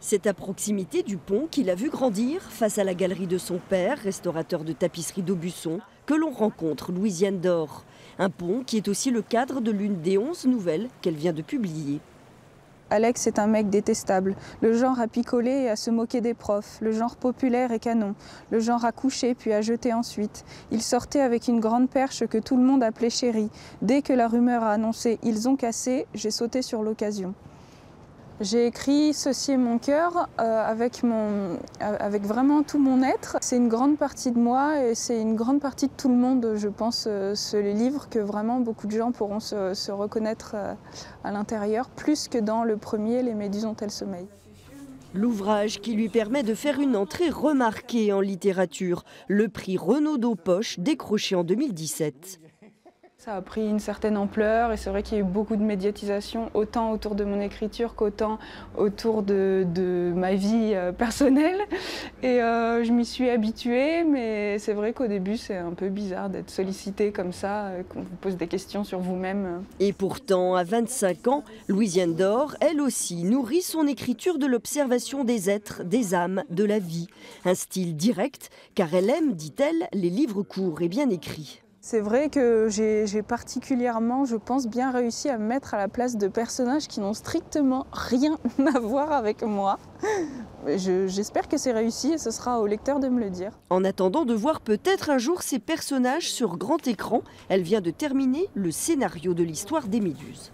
C'est à proximité du pont qu'il a vu grandir, face à la galerie de son père, restaurateur de tapisserie d'Aubusson, que l'on rencontre Louisiane d'Or. Un pont qui est aussi le cadre de l'une des 11 nouvelles qu'elle vient de publier. Alex est un mec détestable, le genre à picoler et à se moquer des profs, le genre populaire et canon, le genre à coucher puis à jeter ensuite. Il sortait avec une grande perche que tout le monde appelait chérie. Dès que la rumeur a annoncé « ils ont cassé », j'ai sauté sur l'occasion. J'ai écrit Ceci est mon cœur avec vraiment tout mon être. C'est une grande partie de moi et c'est une grande partie de tout le monde, je pense, ce livre que vraiment beaucoup de gens pourront se reconnaître à l'intérieur, plus que dans le premier, Les Méduses ont-elles sommeil. L'ouvrage qui lui permet de faire une entrée remarquée en littérature, le prix Renaudot Poche décroché en 2017. Ça a pris une certaine ampleur et c'est vrai qu'il y a eu beaucoup de médiatisation, autant autour de mon écriture qu'autant autour de ma vie personnelle. Et je m'y suis habituée, mais c'est vrai qu'au début c'est un peu bizarre d'être sollicitée comme ça, qu'on vous pose des questions sur vous-même. Et pourtant, à 25 ans, Louisiane d'Or, elle aussi, nourrit son écriture de l'observation des êtres, des âmes, de la vie. Un style direct, car elle aime, dit-elle, les livres courts et bien écrits. C'est vrai que j'ai particulièrement, je pense, bien réussi à me mettre à la place de personnages qui n'ont strictement rien à voir avec moi. J'espère que c'est réussi et ce sera au lecteur de me le dire. En attendant de voir peut-être un jour ces personnages sur grand écran, elle vient de terminer le scénario de l'histoire des Méduses.